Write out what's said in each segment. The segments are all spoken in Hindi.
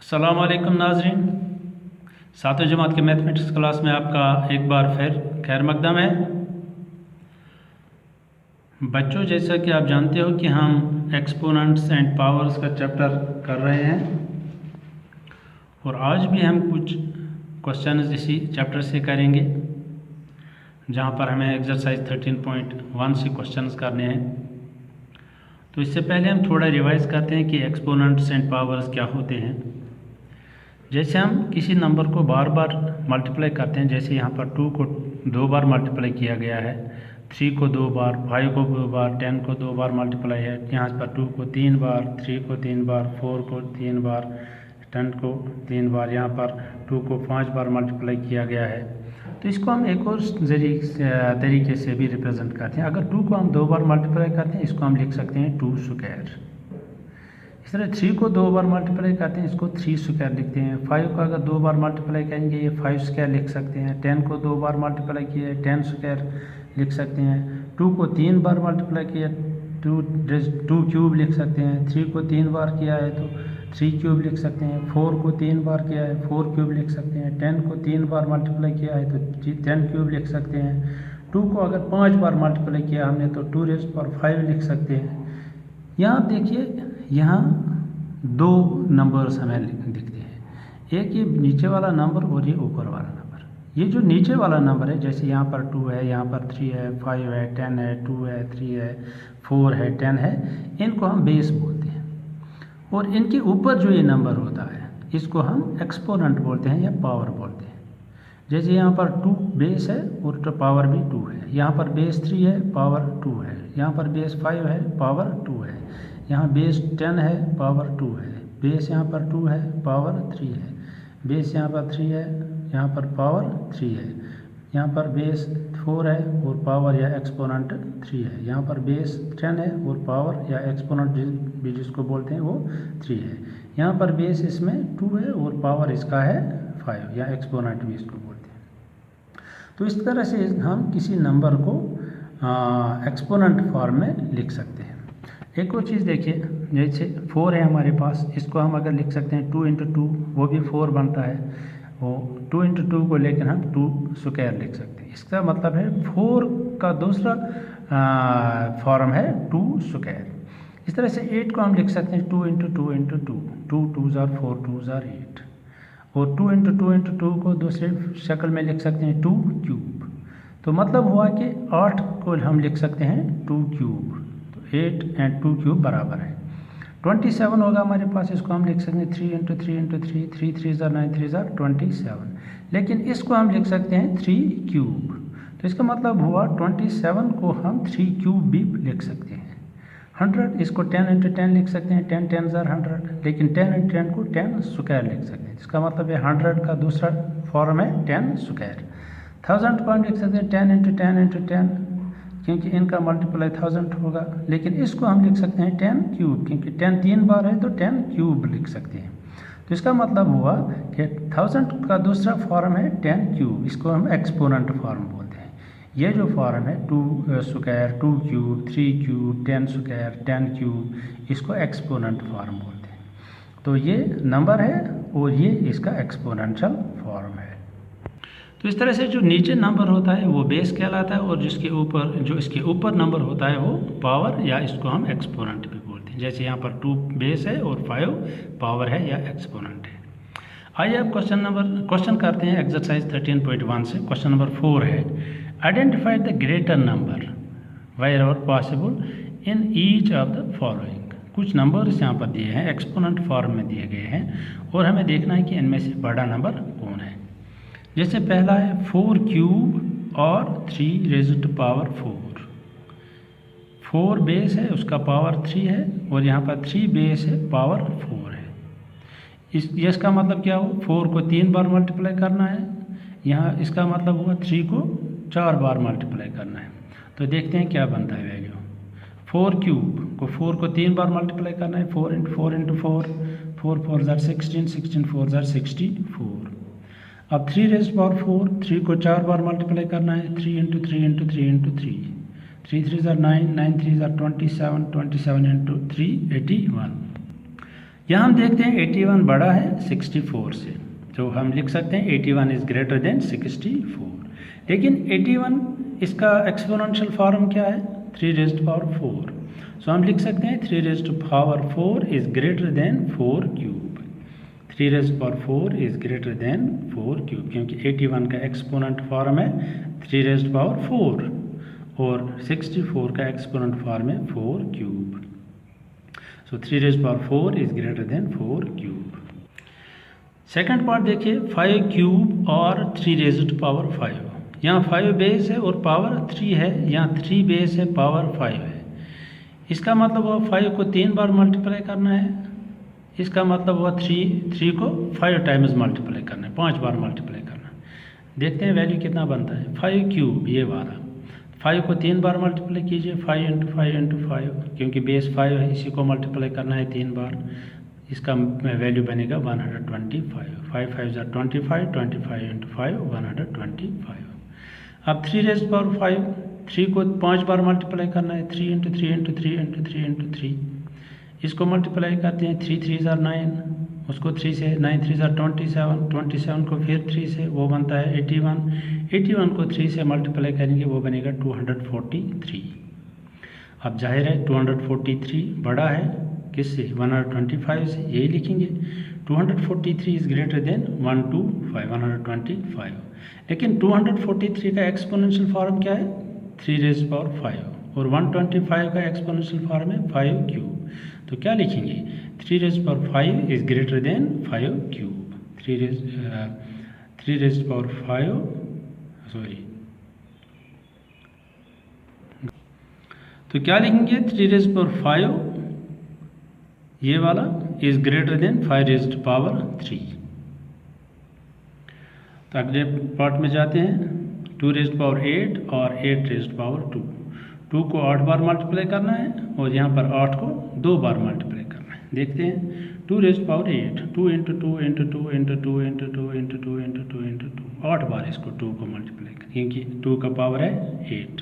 अस्सलाम वालेकुम नाजरीन। सातवीं जमात के मैथमेटिक्स क्लास में आपका एक बार फिर खैर मकदम है। बच्चों, जैसा कि आप जानते हो कि हम एक्सपोनेंट्स एंड पावर्स का चैप्टर कर रहे हैं और आज भी हम कुछ क्वेश्चन इसी चैप्टर से करेंगे, जहां पर हमें एक्सरसाइज 13.1 से क्वेश्चंस करने हैं। तो इससे पहले हम थोड़ा रिवाइज करते हैं कि एक्सपोनेंट्स एंड पावर्स क्या होते हैं। जैसे हम किसी नंबर को बार बार मल्टीप्लाई करते हैं, जैसे यहाँ पर 2 को 2 बार मल्टीप्लाई किया गया है, 3 को 2 बार, 5 को 2 बार, 10 को 2 बार मल्टीप्लाई है। यहाँ पर 2 को 3 बार, 3 को 3 बार, 4 को 3 बार, 10 को 3 बार, यहाँ पर 2 को 5 बार मल्टीप्लाई किया गया है। तो इसको हम एक और तरीके से भी रिप्रेजेंट करते हैं। अगर 2 को हम 2 बार मल्टीप्लाई करते हैं, इसको हम लिख सकते हैं 2 स्क्वायर। इस तरह 3 को 2 बार मल्टीप्लाई करते हैं, इसको 3 स्क्वायर लिखते हैं। 5 को अगर 2 बार मल्टीप्लाई करेंगे, ये 5 स्क्वायर लिख सकते हैं। 10 को 2 बार मल्टीप्लाई किया, 10 स्क्वायर लिख सकते हैं। 2 को 3 बार मल्टीप्लाई किया, 2 क्यूब लिख सकते हैं। 3 को 3 बार किया है तो 3 क्यूब लिख सकते हैं। 4 को 3 बार किया है, 4 क्यूब लिख सकते हैं। 10 को 3 बार मल्टीप्लाई किया है तो 10 क्यूब लिख सकते हैं। 2 को अगर 5 बार मल्टीप्लाई किया हमने तो 2⁵ लिख सकते हैं। यहाँ देखिए, यहाँ 2 नंबर्स हमें दिखते हैं, एक ये नीचे वाला नंबर और ये ऊपर वाला नंबर। ये जो नीचे वाला नंबर है, जैसे यहाँ पर 2 है, यहाँ पर 3 है, 5 है, 10 है, 2 है, 3 है, 4 है, 10 है, इनको हम बेस बोलते हैं। और इनके ऊपर जो ये नंबर होता है, इसको हम एक्सपोनेंट बोलते हैं या पावर बोलते हैं। जैसे यहाँ पर 2 बेस है और पावर भी 2 है। यहाँ पर बेस 3 है, पावर 2 है। यहाँ पर बेस 5 है, पावर 2 है। यहाँ बेस 10 है, पावर 2 है। बेस यहाँ पर 2 है, पावर 3 है। बेस यहाँ पर 3 है, यहाँ पर पावर 3 है। यहाँ पर बेस 4 है और पावर या एक्सपोनेंट 3 है। यहाँ पर बेस 10 है और पावर या एक्सपोनेंट भी जिसको बोलते हैं वो 3 है। यहाँ पर बेस इसमें 2 है और पावर इसका है 5 या एक्सपोनेंट भी इसको बोलते हैं। तो इस तरह से हम किसी नंबर को एक्सपोनेंट फॉर्म में लिख सकते हैं। एक और चीज़ देखिए, जैसे 4 है हमारे पास, इसको हम अगर लिख सकते हैं 2 × 2, वो भी 4 बनता है। वो 2 × 2 को लेकर हम 2 स्क्वायर लिख सकते हैं। इसका मतलब है 4 का दूसरा फॉर्म है 2 स्क्वायर। इस तरह से 8 को हम लिख सकते हैं 2 × 2 × 2, 2 2s are 4, 2s are 8। और 2 × 2 × 2 को दूसरे शक्ल में लिख सकते हैं 2 क्यूब। तो मतलब हुआ कि 8 को हम लिख सकते हैं 2 क्यूब। 8 और 2 क्यूब बराबर है 27 होगा हमारे पास। इसको हम लिख सकते हैं 3 × 3 × 3, 3 3s are 9, 3s are 27। लेकिन इसको हम लिख सकते हैं 3 क्यूब। तो इसका मतलब हुआ 27 को हम 3 क्यूब भी लिख सकते हैं। 100, इसको 10 × 10 लिख सकते हैं, 10 10s are 100। लेकिन 10 × 10 को 10 स्क्वायर लिख सकते हैं। इसका मतलब है 100 का दूसरा फॉर्म है 10 स्क्वायर। 1000 को हम लिख सकते हैं 10 × 10 × 10, क्योंकि इनका मल्टीप्लाई 1000 होगा। लेकिन इसको हम लिख सकते हैं 10 क्यूब, क्योंकि 10 3 बार है तो 10 क्यूब लिख सकते हैं। तो इसका मतलब हुआ कि 1000 का दूसरा फॉर्म है 10 क्यूब। इसको हम एक्सपोनेंट फॉर्म बोलते हैं। ये जो फॉर्म है 2 square, 2 cube, 3 cube, 10 square, 10 cube, इसको एक्सपोनेंट फॉर्म बोलते हैं। तो ये नंबर है और ये इसका एक्सपोनेंशियल फॉर्म है। तो इस तरह से जो नीचे नंबर होता है वो बेस कहलाता है और जो इसके ऊपर नंबर होता है वो पावर या इसको हम एक्सपोनेंट भी बोलते हैं। जैसे यहाँ पर 2 बेस है और 5 पावर है या एक्सपोनेंट है। आइए अब क्वेश्चन करते हैं एक्सरसाइज 13.1 से। क्वेश्चन नंबर 4 है, identify the greater number wherever possible in each of the following. कुछ नंबर्स यहाँ पर दिए हैं, एक्सपोनेंट फॉर्म में दिए गए हैं और हमें देखना है कि इनमें से बड़ा नंबर कौन है। जैसे पहला है 4 क्यूब और 3⁴। 4 बेस है, उसका पावर 3 है और यहाँ पर 3 बेस है, पावर 4 है। इसका मतलब क्या हो, 4 को 3 बार मल्टीप्लाई करना है। यहाँ इसका मतलब हुआ 3 को 4 बार मल्टीप्लाई करना है। तो देखते हैं क्या बनता है वैल्यू। 4 क्यूब को 4 को 3 बार मल्टीप्लाई करना है, 4 × 4 × 4, 4 4s are 16, 16 4s are 64। अब 3⁴, 3 को 4 बार मल्टीप्लाई करना है, 3 × 3 × 3 × 3, 3 3s are 9, 9 3s are 27, 27 × 3 81। यहाँ हम देखते हैं 81 बड़ा है 64 से, तो हम लिख सकते हैं 81 इज़ ग्रेटर देन 64। लेकिन 81 इसका एक्सपोनेंशियल फॉर्म क्या है? 3 रेज़्ड पावर 4। सो हम लिख सकते हैं 3 raised power 4 is greater then 4 cube. 3 raised power 4 is greater then 4 cube, क्योंकि 81 का एक्सपोनेंट फॉर्म है 3 रेज़्ड पावर 4 और 64 का एक्सपोनेंट फॉर्म है 4 cube. So 3 raised power 4 is greater than 4 cube। Second part देखिए, 5 क्यूब और 3 रेज्ड पावर 5। यहाँ 5 बेस है और पावर 3 है, यहाँ 3 बेस है पावर 5 है। इसका मतलब हुआ 5 को 3 बार मल्टीप्लाई करना है, इसका मतलब हुआ 3 को 5 टाइम्स मल्टीप्लाई करना है, 5 बार मल्टीप्लाई करना है। देखते हैं वैल्यू कितना बनता है। 5 क्यूब ये वाला 5 को 3 बार मल्टीप्लाई कीजिए, 5 इंटू 5 इंटू 5, क्योंकि बेस 5 है, इसी को मल्टीप्लाई करना है 3 बार। इसका वैल्यू बनेगा 125। 5 5 ज़ा 25, 25 इंटू 5 125। अब 3 रेज़्ड पावर 5, 3 को 5 बार मल्टीप्लाई करना है, 3 इंटू 3 इंटू 3 इंटू 3 इंटू 3। इसको मल्टीप्लाई करते हैं, 3 3 ज़ा 9, उसको 3 से, 9 3 ज़ा 27, 27 को फिर 3 से, वो बनता है 81, 81 को 3 से मल्टीप्लाई करेंगे, वो बनेगा 243। अब जाहिर है 243 बड़ा है किससे? 125 से, यही लिखेंगे 243 इज़ ग्रेटर देन 125। लेकिन 243 का एक्सपोनेंशियल फॉर्म क्या है? 3 रेज़्ड पावर 5 और 125 का एक्सपोनेंशियल फॉर्म है 5 क्यूब। तो क्या लिखेंगे? 3 raised power 5 is greater then 5 cube. 3 raised power 5 sorry, तो क्या लिखेंगे? 3 रेज़्ड पावर 5 ये वाला is greater then 5 raised power 3। तो अगले पार्ट में जाते हैं। 2 रेज़्ड पावर 8 और 8 रेज़्ड पावर 2। 2 को 8 बार मल्टीप्लाई करना है और यहाँ पर 8 को 2 बार मल्टीप्लाई करना है। देखते हैं 2 raised power 8, 2 into 2 into 2 into 2 into 2 into 2 into 2 into 2, 8 बार इसको 2 को मल्टीप्लाई करें, क्योंकि 2 का पावर है 8।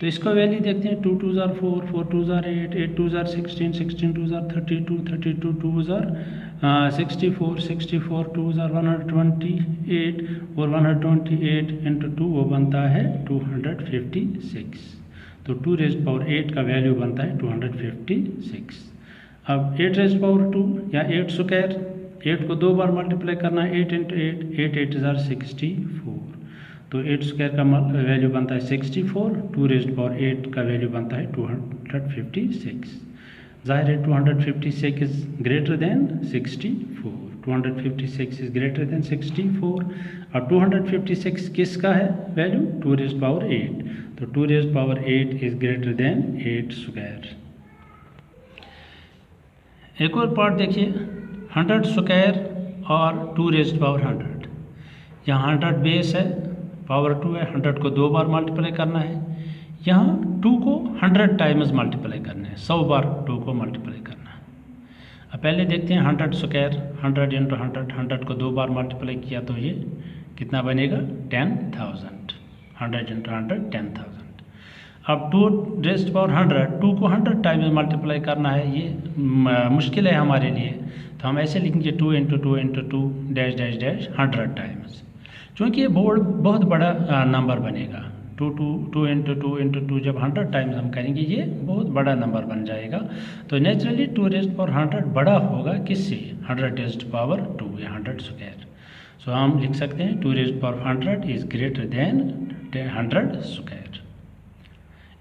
तो इसका वैल्यू देखते हैं, 2 2 ज़ार 4, 4 2 ज़ार 8, 8 2 ज़ार 16, 16 2 ज़ार 32, 32 2 ज़ार 64, 64 2 ज़ार 128 और 128 इंटू 2 वो बनता है 256। तो 2 रेज़्ड पावर 8 का वैल्यू बनता है 256। अब 8 रेज़्ड पावर 2 या 8 स्क्वायर, 8 को 2 बार मल्टीप्लाई करना है, 8 इंटू 8, 8 8 ज़ार 64। तो 8 स्क्वायर का वैल्यू बनता है 64, 2 रेज़्ड पावर 8 का वैल्यू बनता है 256। जाहिर है 256 is greater then 64। 256 is greater then 64। और 256 किसका है वैल्यू? 2 raised power 8। तो 2 raised power 8 is greater then 8 square. एक और पार्ट देखिए, 100 स्क्वायर और 2 रेज़्ड पावर 100। यहाँ 100 बेस है, पावर 2 है, 100 को 2 बार मल्टीप्लाई करना है। यहाँ 2 को 100 टाइम्स मल्टीप्लाई करना है, 100 बार 2 को मल्टीप्लाई करना है। अब पहले देखते हैं 100 स्क्वायर, 100 इंटू 100, 100 को 2 बार मल्टीप्लाई किया तो ये कितना बनेगा? 10,000। 100 इंटू 100 10,000। अब 2 रेज़्ड पावर 100, 2 को 100 टाइम्स मल्टीप्लाई करना है, ये मुश्किल है हमारे लिए, तो हम ऐसे लिखेंगे 2 into 2 into 2 dash dash dash 100 times, क्योंकि ये बहुत बड़ा नंबर बनेगा। 2 इंटू 2 इंटू 2 जब 100 टाइम्स हम करेंगे ये बहुत बड़ा नंबर बन जाएगा। तो नेचुरली 2 रेज़्ड पावर 100 बड़ा होगा किससे? 100 रेज़्ड पावर 2 या 100 स्क्वायर। सो हम लिख सकते हैं 2 raised power 100 is greater than 100 square.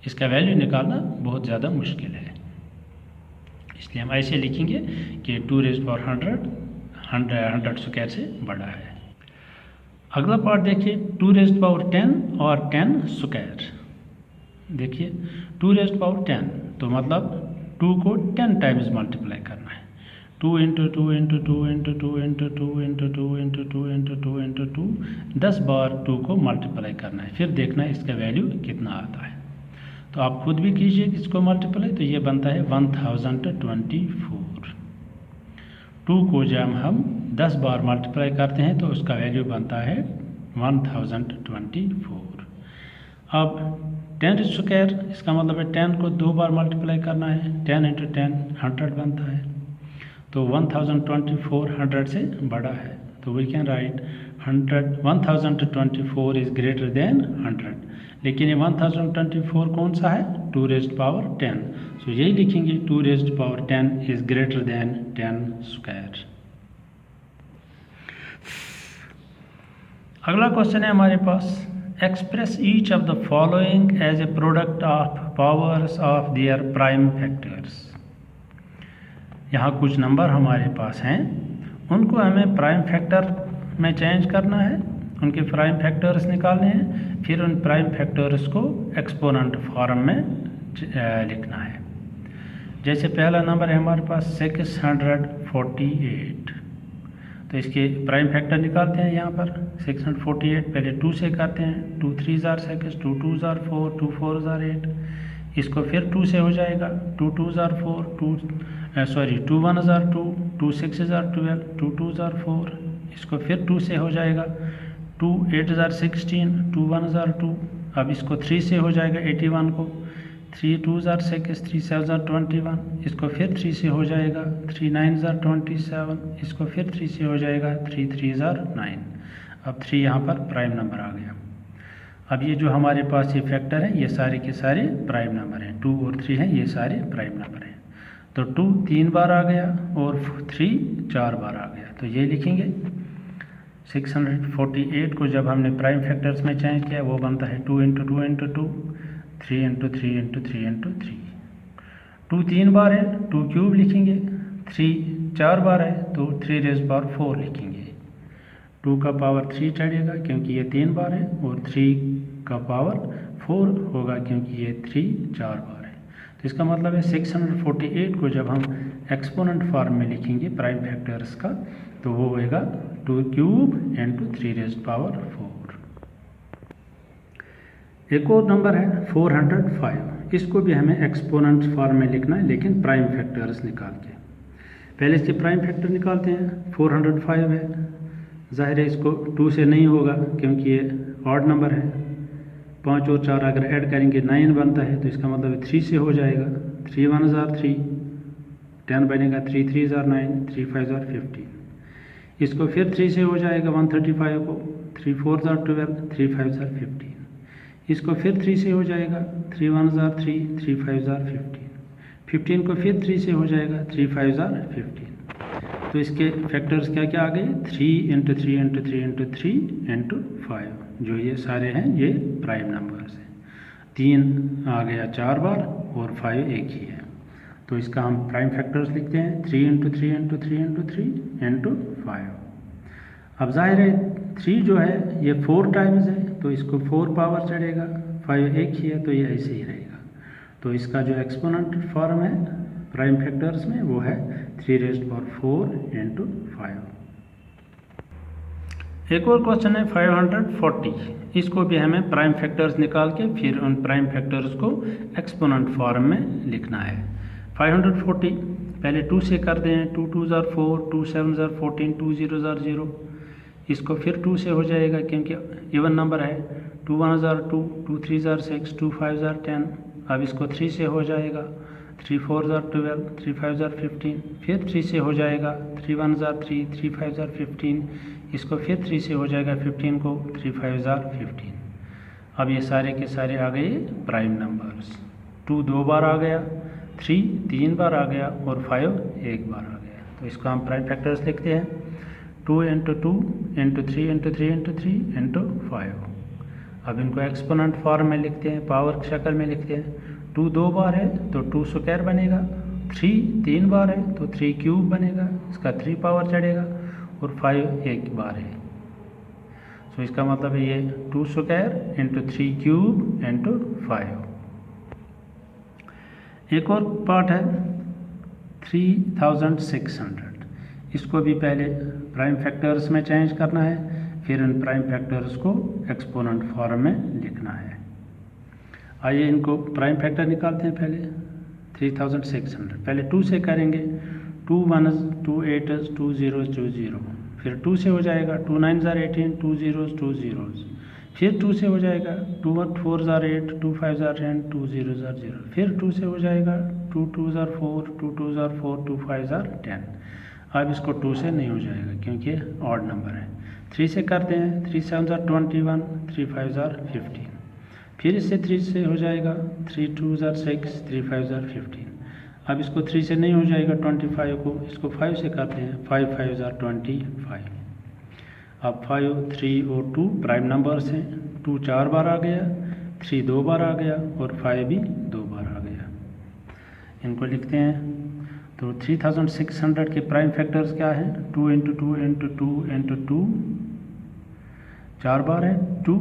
इसका वैल्यू निकालना बहुत ज़्यादा मुश्किल है, इसलिए हम ऐसे लिखेंगे कि 2 रेज़्ड पावर 100 स्क्वायर से बड़ा है। अगला पार्ट देखिए, 2 रेज़्ड पावर 10 और 10 स्क्वायर। देखिए 2 रेज़्ड पावर 10, तो मतलब 2 को 10 टाइम्स मल्टीप्लाई करना है। 2 into 2 into 2 into 2 into 2 into 2 into 2 into 2 into 2, 10 बार 2 को मल्टीप्लाई करना है, फिर देखना है इसका वैल्यू कितना आता है। तो आप खुद भी कीजिए इसको मल्टीप्लाई, तो ये बनता है 1024। 2 को जब हम 10 बार मल्टीप्लाई करते हैं तो उसका वैल्यू बनता है 1024। अब 10 स्क्वायर, इसका मतलब है 10 को 2 बार मल्टीप्लाई करना है, 10 इंटू 10 100 बनता है। तो 1024 से बड़ा है, तो we can write 1024 is greater than 100। लेकिन ये 1024 कौन सा है? 2 raised power 10। सो यही लिखेंगे 2 raised power 10 is greater than 10 square. अगला क्वेश्चन है हमारे पास, express each of the following as a product of powers of their prime factors. यहाँ कुछ नंबर हमारे पास हैं, उनको हमें प्राइम फैक्टर में चेंज करना है, उनके प्राइम फैक्टर्स निकालने हैं, फिर उन प्राइम फैक्टर्स को एक्सपोनेंट फॉर्म में लिखना है। जैसे पहला नंबर है हमारे पास 648, तो इसके प्राइम फैक्टर निकालते हैं। यहाँ पर 648 पहले 2 से करते हैं, 2 3 जार 6, 2 2 जार 4, 2 4 जार 8। इसको फिर 2 से हो जाएगा, 2 2 जार 4, 2 1 जार 2, 2 6 जार 12, 2 2 जार 4। इसको फिर 2 से हो जाएगा, 2 8 जार 16, 2 1 जार 2। अब इसको 3 से हो जाएगा 81 को, 3 2 जार 6, 3 7 जार 21। इसको फिर 3 से हो जाएगा, 3 9 जार 27। इसको फिर 3 से हो जाएगा, 3 3 जार 9। अब 3 यहाँ पर प्राइम नंबर आ गया। अब ये जो हमारे पास ये फैक्टर है, ये सारे के सारे प्राइम नंबर हैं, 2 और 3 हैं, ये सारे प्राइम नंबर हैं। तो 2 3 बार आ गया और 3 4 बार आ गया, तो ये लिखेंगे 648 को जब हमने प्राइम फैक्टर्स में चेंज किया वो बनता है 2 × 2 × 2, 3 × 3 × 3 × 3। 2 3 बार है, 2 क्यूब लिखेंगे। 3 4 बार है तो 3 raised power 4 लिखेंगे। 2 का पावर 3 चढ़ेगा क्योंकि ये 3 बार है, और 3 का पावर 4 होगा क्योंकि ये 3 4 बार है। तो इसका मतलब है 648 को जब हम एक्सपोनेंट फॉर्म में लिखेंगे प्राइम फैक्टर्स का, तो वो होएगा 2 क्यूब × 3 raised power 4। एक और नंबर है 405, इसको भी हमें एक्सपोनेंट फॉर्म में लिखना है, लेकिन प्राइम फैक्टर्स निकाल के। पहले इसके प्राइम फैक्टर निकालते हैं। 405 है, जाहिर है इसको 2 से नहीं होगा क्योंकि ये ऑड नंबर है। 5 और 4 अगर ऐड करेंगे 9 बनता है, तो इसका मतलब 3 से हो जाएगा। 3 1 जार 3, 10 बनेगा, 3 3 जार 9, 3 5 जार 15। इसको फिर 3 से हो जाएगा 135 को, 3 4 जार 12, 3 5 जार 15। इसको फिर 3 से हो जाएगा, 3 1 जार 3, 3 5 जार 15। 15 को फिर 3 से हो जाएगा, 3 5 जार 15। तो इसके फैक्टर्स क्या क्या आ गए? 3 × 3 × 3 × 3 × 5, जो ये सारे हैं ये प्राइम नंबर्स हैं। 3 आ गया 4 बार और 5 एक ही है, तो इसका हम प्राइम फैक्टर्स लिखते हैं 3 × 3 × 3 × 3 × 5। अब जाहिर है 3 जो है ये 4 टाइम्स है, तो इसको 4 पावर चढ़ेगा, 5 एक ही है तो ये ऐसे ही रहेगा। तो इसका जो एक्सपोनेंट फॉर्म है प्राइम फैक्टर्स में वो है 3 raised power 4 × 5। एक और क्वेश्चन है 540, इसको भी हमें प्राइम फैक्टर्स निकाल के फिर उन प्राइम फैक्टर्स को एक्सपोनेंट फॉर्म में लिखना है। 540 पहले 2 से कर दें, 2 2 जार 4, 2 7 जार 14, 2 0 जार 0। इसको फिर 2 से हो जाएगा क्योंकि इवन नंबर है। 2 1 जार 2, 2 3 जार 6, 2 5 जार 10। अब इसको 3 से हो जाएगा, 3 4 जार 12, 3 5 जार 15। फिर 3 से हो जाएगा, 3 1 जार 3, 3 5 जार 15। इसको फिर 3 से हो जाएगा 15 को, 3 5 जार 15। अब ये सारे के सारे आ गए प्राइम नंबर्स। 2 2 बार आ गया, 3 3 बार आ गया और 5 एक बार आ गया। तो इसको हम प्राइम फैक्टर्स लिखते हैं 2 × 2 × 3 × 3 × 3 × 5। अब इनको एक्सपोनेंट फॉर्म में लिखते हैं, पावर की शक्ल में लिखते हैं। 2 2 बार है तो 2 स्क्वायर बनेगा, 3 3 बार है तो 3 क्यूब बनेगा, इसका 3 पावर चढ़ेगा, और 5 एक बार है। सो इसका मतलब है ये 2 स्क्वायर × 3 क्यूब × 5। एक और पार्ट है 3600, इसको भी पहले प्राइम फैक्टर्स में चेंज करना है, फिर उन प्राइम फैक्टर्स को एक्सपोनेंट फॉर्म में लिखना है। आइए इनको प्राइम फैक्टर निकालते हैं। पहले 3600 पहले 2 से करेंगे, 2 1s 2 8s 2 0s 2 0। फिर 2 से हो जाएगा, 2 9s are 18, 2 0s 2 0s। फिर 2 से हो जाएगा 2 4 ज़ार 8, 2 5 ज़ार 10, 2 0 ज़ार 0, फिर 2 से हो जाएगा 2 2 ज़ार 4, 2 2 ज़ार 4, 2 5 ज़ार 10। अब इसको 2 से नहीं हो जाएगा क्योंकि ऑड नंबर है। 3 से करते हैं, 3 7 ज़ार 21, 3 5 ज़ार 15, फिर इससे 3 से हो जाएगा 3 2 ज़ार 6, 3 5 ज़ार 15। अब इसको 3 से नहीं हो जाएगा 25 को, इसको 5 से करते हैं, 5 5 ज़ार 25। अब 5 3 और 2 प्राइम नंबर्स हैं, 2 4 बार आ गया, 3 2 बार आ गया और 5 भी 2 बार आ गया। इनको लिखते हैं। तो 3600 के प्राइम फैक्टर्स क्या है? 2 इंटू 2 इंटू 2 इंटू 2 4 बार है 2,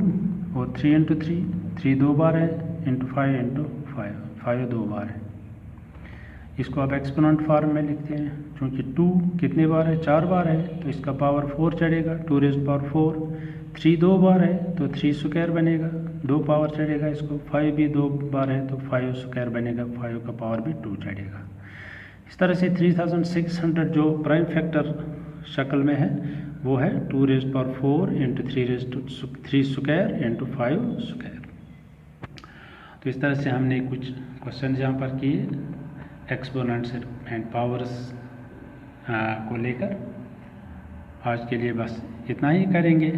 और 3 इंटू 3 2 बार है, इंटू 5 इंटू 5 2 बार है। इसको आप एक्सपोनेंट फॉर्म में लिखते हैं, क्योंकि 2 कितने बार है? 4 बार है, तो इसका पावर 4 चढ़ेगा, 2 रेज़ पावर 4। 3 2 बार है तो 3 स्क्वायर बनेगा, 2 पावर चढ़ेगा इसको। 5 भी 2 बार है तो 5 स्क्वायर बनेगा, 5 का पावर भी 2 चढ़ेगा। इस तरह से 3600 जो प्राइम फैक्टर शक्ल में है वो है 2 rays power 4 into 3 square into 5 square. तो इस तरह से हमने कुछ क्वेश्चन यहाँ पर किए एक्सपोनेंट्स एंड पावर्स को लेकर। आज के लिए बस इतना ही करेंगे।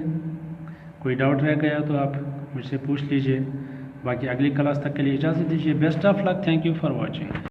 कोई डाउट रह गया तो आप मुझसे पूछ लीजिए। बाकी अगली क्लास तक के लिए इजाज़त दीजिए। Best of luck. Thank you for watching.